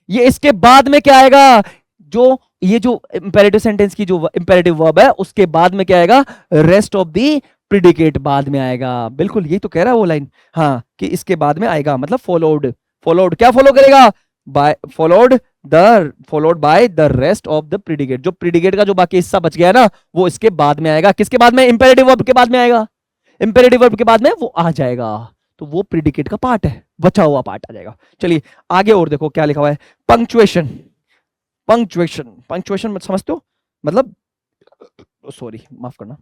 ये इसके बाद में क्या आएगा? जो ये जो इंपेरेटिव सेंटेंस की जो इंपेरेटिव वर्ब है उसके बाद में क्या आएगा? रेस्ट ऑफ द प्रीडिकेट बाद में आएगा। बिल्कुल यही तो कह रहा है वो लाइन, हाँ, कि इसके बाद में आएगा, मतलब फॉलोड। फॉलोड क्या फॉलो करेगा? By, followed by the rest of the predicate. जो प्रीडिकेट का जो बाकी हिस्सा बच गया ना, वो इसके बाद में आएगा। किसके बाद में? इंपेरेटिव वर्ब के बाद में आएगा। इंपेरेटिव वर्ब के बाद में वो आ जाएगा, तो वो प्रीडिकेट का पार्ट है, बचा हुआ पार्ट आ जाएगा। चलिए आगे और देखो क्या लिखा हुआ है। पंक्चुएशन, पंक्चुएशन, पंक्चुएशन मत समझते हो, मतलब, सॉरी माफ करना,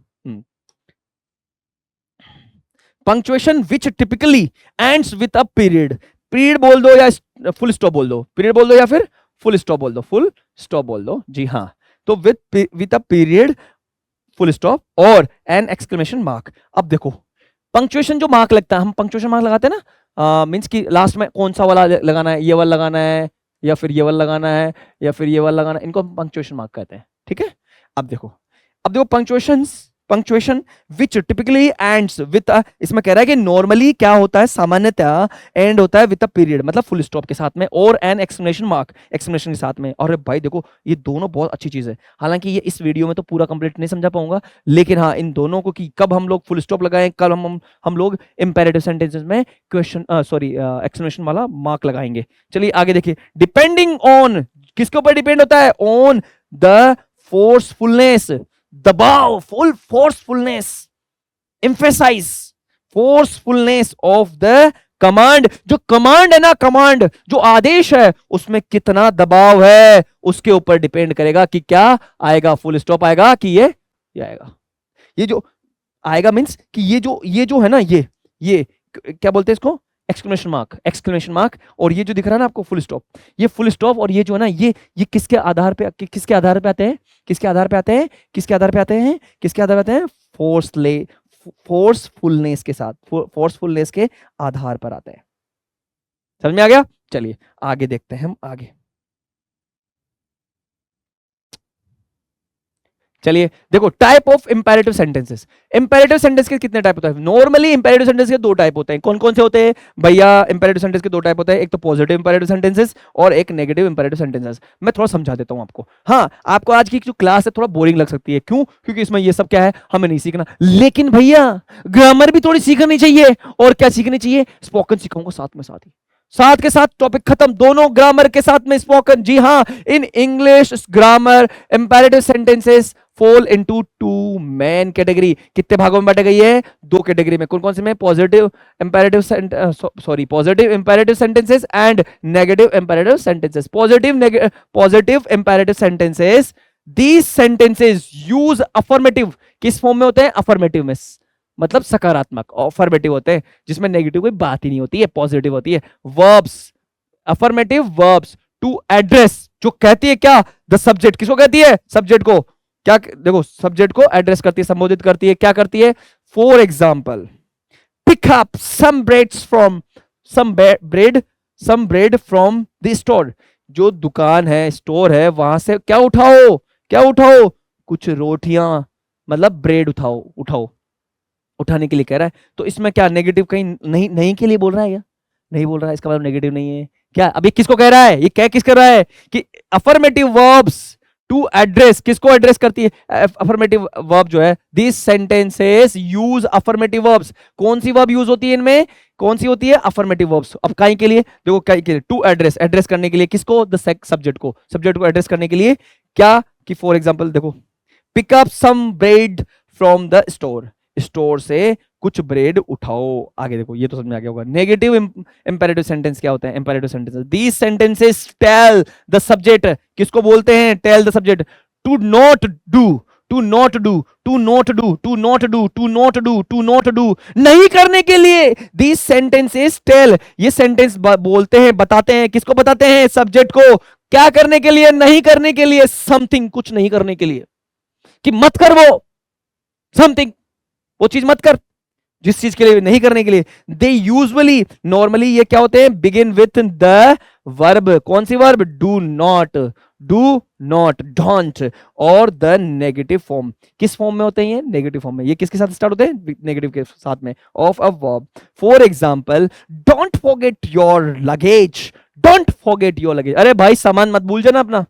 punctuation which typically ends with a period. Period बोल दो या फुल स्टॉप बोल दो, पीरियड बोल दो या फिर फुल स्टॉप बोल दो, फुल स्टॉप बोल दो जी हाँ। तो with a period, full stop और एन एक्सक्लेमेशन मार्क। अब देखो, पंक्चुएशन जो मार्क लगता है, हम पंक्चुएशन मार्क लगाते हैं ना, मींस कि लास्ट में कौन सा वाला लगाना है, ये वाला लगाना है या फिर ये वाला लगाना है या फिर ये वाला लगाना है, इनको हम पंक्चुएशन मार्क कहते हैं। ठीक है, अब देखो, अब देखो punctuation which typically ends with, इसमें कह रहा है कि नॉर्मली क्या होता है, सामान्यतः एंड होता है विद अ पीरियड, मतलब फुल स्टॉप के साथ में और एन एक्सक्लेमेशन मार्क, एक्सक्लेमेशन के साथ में। और भाई देखो, ये दोनों बहुत अच्छी चीज है। हालांकि ये इस वीडियो में तो पूरा कंप्लीट नहीं समझा पाऊंगा, लेकिन हाँ, इन दोनों को कि कब हम लोग फुल स्टॉप लगाएं, कब हम लोग इंपेरेटिव सेंटेंसेस में क्वेश्चन, सॉरी, एक्सक्लेमेशन वाला मार्क लगाएंगे। चलिए आगे देखिए, डिपेंडिंग ऑन, किसके ऊपर डिपेंड होता है? ऑन द फोर्सफुलनेस, दबाव, full forcefulness, emphasize, forcefulness of the command. जो कमांड है ना, कमांड जो आदेश है, उसमें कितना दबाव है उसके ऊपर डिपेंड करेगा कि क्या आएगा, फुल स्टॉप आएगा कि ये आएगा। ये जो आएगा मींस कि ये जो है ना, ये क्या बोलते हैं इसको? Exclamation mark, exclamation mark. और ये जो दिख रहा है ना आपको, फुल स्टॉप, ये फुल स्टॉप और ये जो है ना, ये किसके आधार पे, किसके आधार पे आते हैं? किसके आधार पे आते हैं? किसके आधार पे आते हैं? किसके आधार पे आते हैं? फोर्सफुलनेस के साथ, फोर्सफुलनेस के आधार पर आते हैं। समझ में आ गया? चलिए आगे देखते हैं हम आगे। चलिए देखो, type of imperative sentences. Imperative sentence के कितने टाइप होते हैं? नॉर्मली इंपेरेटिव सेंटेंस के दो टाइप होते हैं। कौन कौन से होते हैं भैया? इंपेरेटिव सेंटेंस के दो टाइप होते हैं, एक तो पॉजिटिव इंपेरेटिव सेंटेंसेस और एक नेगेटिव इंपेरेटिव सेंटेंसेस। मैं थोड़ा समझा देता हूं आपको। हाँ, आपको आज की जो क्लास है थोड़ा बोरिंग लग सकती है, क्यों? क्योंकि इसमें ये सब क्या है, हमें नहीं सीखना। लेकिन भैया ग्रामर भी थोड़ी सीखनी चाहिए। और क्या सीखनी चाहिए? स्पोकन सिखाऊंगा साथ में, साथ के साथ टॉपिक खत्म, दोनों ग्रामर के साथ में स्पोकन। जी हाँ, in English grammar imperative sentences fall into two main category. कितने भागों में बांटे गई है? दो कैटेगरी में। कौन कौन से में? Positive imperative positive imperative sentences and negative imperative sentences. Positive imperative sentences, these sentences use affirmative. किस फॉर्म में होते हैं? अफर्मेटिव में, मतलब सकारात्मक। अफर्मेटिव होते हैं जिसमें नेगेटिव कोई बात ही नहीं होती है, पॉजिटिव होती है। Verbs, affirmative verbs to address, जो कहती है क्या? The subject. किसको कहती है? सब्जेक्ट को। क्या देखो, सब्जेक्ट को एड्रेस करती है, संबोधित करती है। क्या करती है? For example, pick up some breads from some bread from the store. जो दुकान है, स्टोर है, वहां से क्या उठाओ? क्या उठाओ? कुछ रोटियां, मतलब ब्रेड उठाओ उठाने के लिए कह रहा है। तो इसमें क्या नेगेटिव कहीं नहीं, नहीं के लिए बोल रहा है या नहीं बोल रहा है? इसका मतलब नेगेटिव नहीं है क्या? अभी किसको कह रहा है? ये क्या किस कर रहा है कि अफर्मेटिव वर्ब्स टू एड्रेस। किसको एड्रेस करती है? अफर्मेटिव वर्ब जो है, this sentences use affirmative verbs. कौन सी वर्ब यूज होती है इनमें? कौन सी होती है? Affirmative verbs. अब काई के लिए? देखो, काई के लिए टू एड्रेस, एड्रेस करने के लिए किसको? द सब्जेक्ट को एड्रेस करने के लिए। क्या कि फॉर एग्जाम्पल देखो, pick up some bread from the store से कुछ ब्रेड उठाओ। आगे देखो, ये तो समझ में आ गया होगा। नेगेटिव इंपेरेटिव सेंटेंस क्या होता है? Imperative sentences, these sentences tell the subject. किसको बोलते हैं? Tell the subject to not do, to not do, to not do, to not do, to not do, to not do, नहीं करने के लिए। दीस सेंटेंसेस टेल, ये sentence बोलते हैं, बताते हैं। किसको बताते हैं? सब्जेक्ट को। क्या करने के लिए? नहीं करने के लिए। समथिंग, कुछ नहीं करने के लिए, कि मत कर वो समथिंग, वो चीज मत कर, जिस चीज के लिए नहीं करने के लिए। दे यूजुअली, नॉर्मली ये क्या होते हैं? Begin with the verb. कौन सी वर्ब? डू नॉट, डोंट, और द नेगेटिव फॉर्म। किस फॉर्म में होते हैं ये? नेगेटिव फॉर्म में। ये किसके साथ स्टार्ट होते हैं? नेगेटिव के साथ में, of a verb. For example, don't forget your luggage, don't forget your luggage. अरे भाई, सामान मत भूल जाना,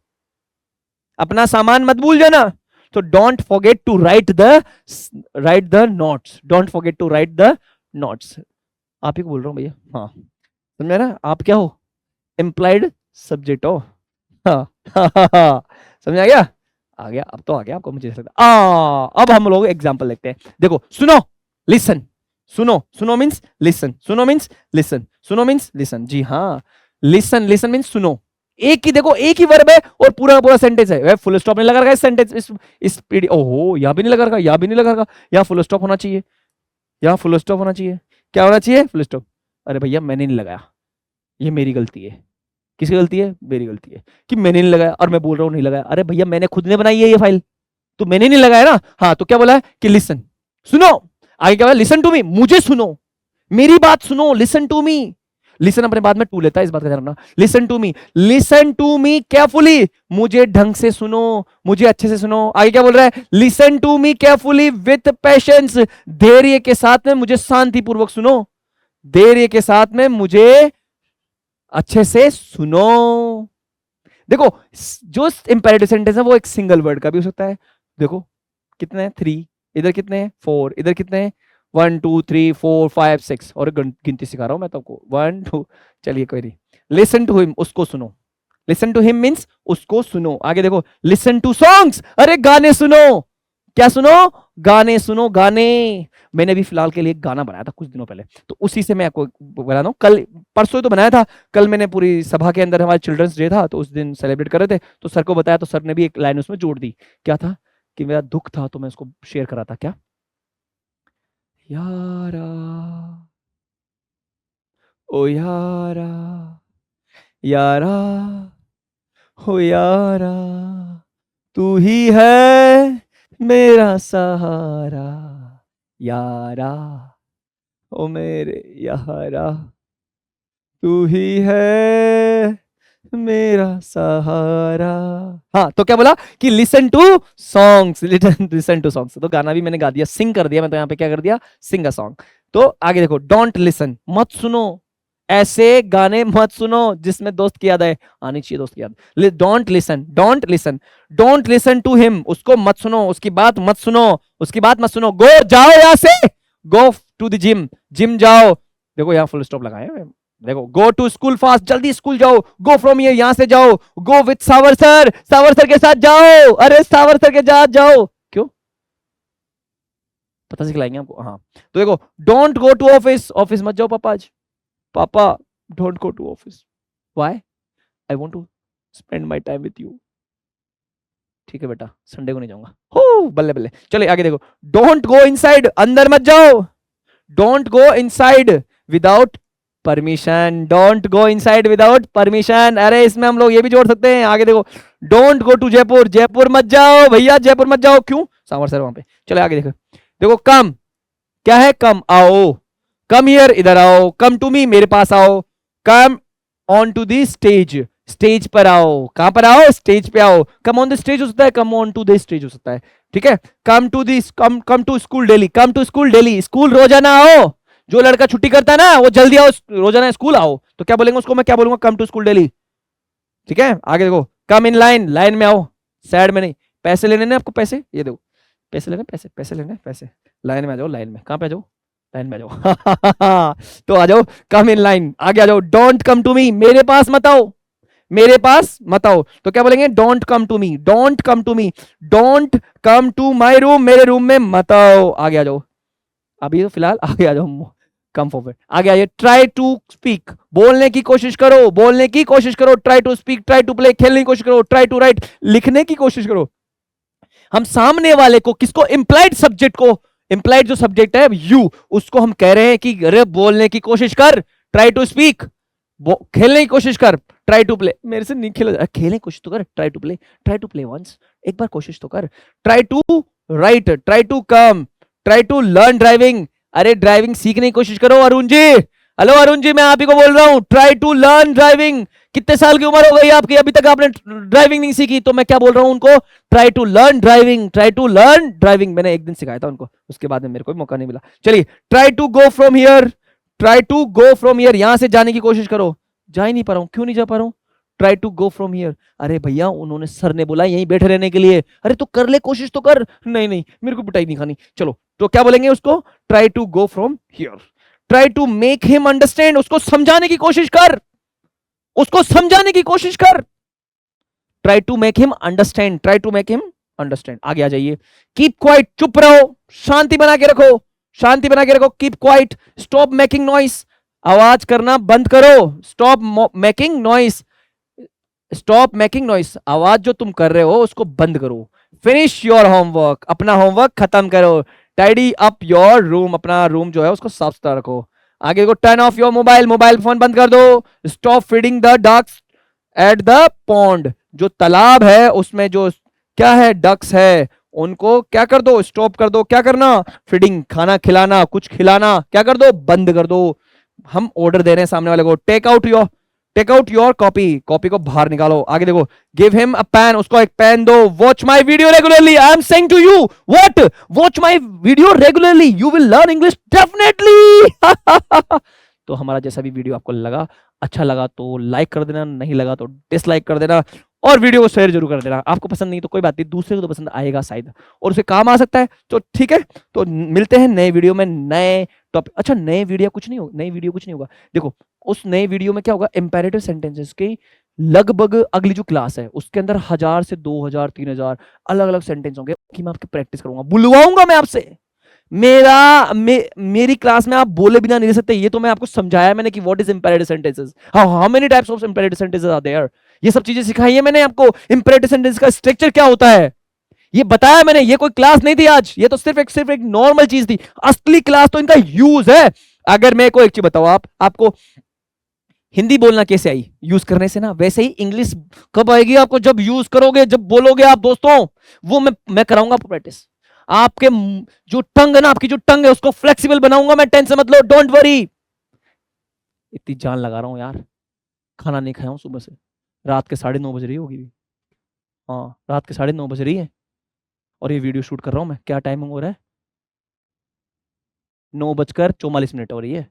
अपना सामान मत भूल जाना। तो don't forget to write the notes, don't forget to write the notes. आप ही को बोल रहा हूं भैया। हाँ, समझा ना? आप क्या हो? इंप्लाइड सब्जेक्ट हो। हाँ, समझ आ गया? आ गया, अब तो आ गया आपको, मुझे लगता। अब हम लोग एग्जांपल लेते हैं। देखो, सुनो, लिसन। सुनो मींस लिसन, सुनो मींस लिसन, सुनो मींस लिसन। जी हाँ, लिसन मींस सुनो। एक ही, देखो, एक ही वर्ब है और पूरा पूरा सेंटेंस है। फुल स्टॉप नहीं लगा रखा इस सेंटेंस, इस पीडी। ओहो, यहां भी नहीं लगा रखा, यहां भी नहीं लगा रखा। यहां फुल स्टॉप होना चाहिए, यहां फुल स्टॉप होना चाहिए। क्या होना चाहिए? Full stop. अरे भैया, मैंने नहीं लगाया, ये मेरी गलती है। किसकी गलती है? मेरी गलती है कि मैंने नहीं लगाया, और मैं बोल रहा हूं नहीं लगाया। अरे भैया, मैंने खुद ने बनाई है ये फाइल, तो मैंने नहीं लगाया ना। हाँ, तो क्या बोला है कि लिसन, सुनो। आगे क्या बोला? लिसन टू मी, मुझे सुनो, मेरी बात सुनो। लिसन टू मी, लिसन अपने बाद में टू लेता है, इस बात का ध्यान रखना। लिसन टू मी केयरफुली, मुझे ढंग से सुनो, मुझे अच्छे से सुनो। आगे क्या बोल रहा है? Listen to me carefully with patience, धैर्य के साथ में मुझे शांतिपूर्वक सुनो, धैर्य के साथ में मुझे अच्छे से सुनो। देखो, जो इंपेरेटिव सेंटेंस है वो एक सिंगल वर्ड का भी हो सकता है। देखो, कितने हैं? 3, इधर कितने हैं? 4, इधर कितने हैं? 1 2 3 4 5 6, और गिनती सिखा रहा हूं मैं तुमको। 1 2, चलिए कोई नहीं। लिसन टू हिम, उसको सुनो। लिसन टू हिम मींस उसको सुनो। आगे देखो, लिसन टू सॉन्ग्स, अरे गाने सुनो। क्या सुनो? गाने सुनो, गाने। मैंने भी फिलहाल के लिए एक गाना बनाया था कुछ दिनों पहले, तो उसी से मैं आपको बता रहा हूं। कल परसों तो बनाया था, कल मैंने पूरी सभा के अंदर, हमारे चिल्ड्रंस डे था तो उस दिन सेलिब्रेट कर रहे थे, तो सर को बताया, तो सर ने भी एक लाइन उसमें जोड़ दी। क्या था? कि मेरा दुख था तो मैं उसको शेयर करा था। क्या? यारा, ओ यारा, यारा, हो यारा, तू ही है मेरा सहारा, यारा, ओ मेरे यारा, तू ही है मेरा सहारा। हाँ, तो क्या बोला कि listen to songs, listen to songs. तो गाना भी मैंने गा दिया, सिंग कर दिया मैं, तो यहाँ पे क्या कर दिया, सिंग अ सॉन्ग। तो आगे देखो, डोंट लिसन, मत सुनो, ऐसे गाने मत सुनो जिसमें दोस्त की याद है, आनी चाहिए दोस्त की याद। Don't listen, don't listen, don't listen to him, उसको मत सुनो, उसकी बात मत सुनो, उसकी बात मत सुनो। गो, जाओ यहां से, go to the gym, gym जाओ। देखो यहाँ फुल स्टॉप लगाए, देखो, गो टू स्कूल फास्ट, जल्दी स्कूल जाओ, गो फ्रॉम हियर, यहां से जाओ, गो विथ सावर सर, सावर सर के साथ जाओ, अरे सावर सर के साथ जाओ, क्यों पता सिखलाएंगे आपको। हाँ, तो देखो, don't go to office, office मत जाओ पापा आज, पापा don't go to office, why, I want to spend my time with you. ठीक है बेटा, संडे को नहीं जाऊंगा, हो बल्ले बल्ले। चलिए आगे देखो, डोंट गो इनसाइड, अंदर मत जाओ, don't go inside without permission, don't go inside without permission. अरे इसमें हम लोग ये भी जोड़ सकते हैं, आगे देखो, don't go to Jaipur, Jaipur मत जाओ भैया, जयपुर मत जाओ, क्यों, सावर सर वहां पे। चलो आगे देखो, देखो कम, क्या है, कम आओ, कम हियर इधर आओ, कम टू मी मेरे पास आओ, come on to the stage, stage पर आओ, कहां पर आओ, स्टेज पे आओ। कम ऑन द स्टेज हो सकता है, come on to the stage हो सकता है, ठीक है। Come to this, come to school daily, come to school daily, school रोजाना आओ। जो लड़का छुट्टी करता है ना वो जल्दी आओ, रोजाना स्कूल आओ। तो क्या बोलेंगे उसको, मैं क्या बोलूंगा, कम टू स्कूल डेली, ठीक है। आगे देखो, कम इन लाइन, लाइन में आओ, साइड में नहीं। पैसे लेने ना आपको, पैसे ये देखो, पैसे लेने, पैसे पैसे लेने, पैसे, लाइन में आ जाओ, लाइन में, कहां पे आ जाओ, लाइन में आ जाओ। तो आ जाओ, कम इन लाइन, आगे आ जाओ। डोंट कम टू मी, मेरे पास मत आओ, मेरे पास मत आओ। तो क्या बोलेंगे, don't come to me, don't come to me, don't come to my room, मेरे रूम में मत आओ। आगे आ जाओ, अभी तो फिलहाल आगे आ जाओ, कम फॉरवर्ड, आगे आइए। ट्राई टू स्पीक, बोलने की कोशिश करो, बोलने की कोशिश करो। Try to speak, try to play, खेलने की कोशिश करो। ट्राई टू राइट, लिखने की कोशिश करो। हम सामने वाले को, किसको, इंप्लाइड सब्जेक्ट को, इंप्लाइड जो सब्जेक्ट है यू, उसको हम कह रहे हैं कि अरे बोलने की कोशिश कर, ट्राई टू स्पीक, खेलने की कोशिश कर, ट्राई टू प्ले, मेरे से नहीं खेला जा, खेलने की कोशिश तो कर, ट्राई टू प्ले वंस, एक बार कोशिश तो कर। Try to write, try to come, try to learn driving, अरे ड्राइविंग सीखने की कोशिश करो अरुण जी। हेलो अरुण जी, मैं आप ही को बोल रहा हूं, ट्राई टू लर्न ड्राइविंग। कितने साल की उम्र हो गई आपकी, अभी तक आपने ड्राइविंग नहीं सीखी। तो मैं क्या बोल रहा हूं उनको, try to learn driving, try to learn driving. मैंने एक दिन सिखाया था उनको, उसके बाद में मेरे को मौका नहीं मिला। चलिए, try to go from here, try to go from here, यहां से जाने की कोशिश करो। जा ही नहीं पा रहा हूं, क्यों नहीं जा पा रहा हूं, try to go from here. अरे भैया उन्होंने, सर ने बोला यहीं बैठे रहने के लिए, अरे तो कर ले, कोशिश तो कर। नहीं नहीं, मेरे को पिटाई नहीं खानी। चलो, तो क्या बोलेंगे उसको, try to go from here. Try to make him understand, उसको समझाने की कोशिश कर, उसको समझाने की कोशिश कर। Try to make him understand, try to make him understand. आगे आ जाइए, कीप क्वाइट, चुप रहो, शांति बना के रखो, शांति बना के रखो, keep quiet. Stop making noise, आवाज करना बंद करो, stop making noise, stop making noise, आवाज जो तुम कर रहे हो उसको बंद करो। फिनिश योर होमवर्क, अपना होमवर्क खत्म करो। टाइडी अप योर रूम, अपना रूम जो है उसको साफ सुथरा रखो। आगे देखो, turn off your mobile, mobile phone बंद कर दो। Stop feeding the ducks at the pond, जो तालाब है उसमें जो क्या है, डक्स है, उनको क्या कर दो, स्टॉप कर दो। क्या करना, फीडिंग, खाना खिलाना, कुछ खिलाना, क्या कर दो, बंद कर दो। हम ऑर्डर दे रहे हैं सामने वाले को, take out your copy, copy को बाहर निकालो। आगे देखो, गिव हिम अ पेन, उसको एक पेन दो। Watch my video regularly, I am saying to you, what, watch my video regularly, you will learn English definitely. तो हमारा जैसा भी वीडियो आपको लगा, अच्छा लगा तो लाइक कर देना, नहीं लगा तो डिसलाइक कर देना, और वीडियो को शेयर जरूर कर देना। आपको पसंद नहीं तो कोई बात नहीं, दूसरे को तो पसंद आएगा शायद, और उसे काम आ सकता है। तो ठीक है, तो मिलते हैं नए वीडियो में, नए टॉपिक। अच्छा, नए वीडियो कुछ नहीं होगा, नई वीडियो कुछ नहीं होगा। देखो, उस नए वीडियो में क्या होगा, इंपेरेटिव सेंटेंसेस की लगभग अगली जो क्लास है उसके अंदर 1000 से 2000 3000 अलग अलग सेंटेंस होंगे कि मैं आपकी प्रैक्टिस करूंगा, बुलवाऊंगा मैं आपसे। मेरी क्लास में आप बोले बिना नहीं रह सकते। ये तो मैं आपको समझाया मैंने कि what is imperative sentences, how many types of imperative sentences are there, ये सब चीजें सिखाई है मैंने आपको। इंपेरेटिव सेंटेंस का स्ट्रक्चर क्या होता है ये बताया मैंने। ये कोई क्लास नहीं थी आज, ये तो सिर्फ एक नॉर्मल चीज थी। असली क्लास तो इनका यूज है। अगर मैं को एक चीज बताओ, आपको हिंदी बोलना कैसे आई, यूज करने से ना। वैसे ही इंग्लिश कब आएगी आपको, जब यूज करोगे, जब बोलोगे आप दोस्तों। वो मैं कराऊंगा आपको प्रैक्टिस। आपके जो टंग है ना, आपकी जो टंग है उसको फ्लेक्सिबल बनाऊंगा मैं, टेंशन मत लो, डोंट वरी। इतनी जान लगा रहा हूं यार, खाना नहीं खाया हूं सुबह से, रात के 9:30 बज रही होगी। हाँ, रात के 9:30 बज रही है और ये वीडियो शूट कर रहा हूँ मैं। क्या टाइमिंग हो रहा है? 9:44 हो रही है।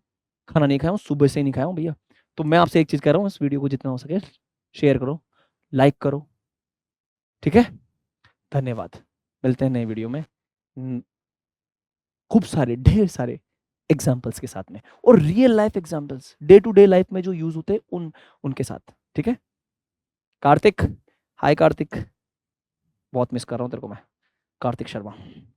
खाना नहीं खाया हूँ, सुबह से ही नहीं खाया हूँ भैया। तो मैं आपसे एक चीज कह रहा हूँ, इस वीडियो को जितना हो सके शेयर करो, लाइक करो, ठीक है? धन्यवाद। मिलते हैं नए वीडियो में खूब सारे, ढेर सारे एग्जाम्पल्स के साथ में, और real life examples, day to day life में जो यूज होते हैं उनके साथ, ठीक है? कार्तिक, हाय कार्तिक, बहुत मिस कर रहा हूँ तेरे को मैं, कार्तिक शर्मा।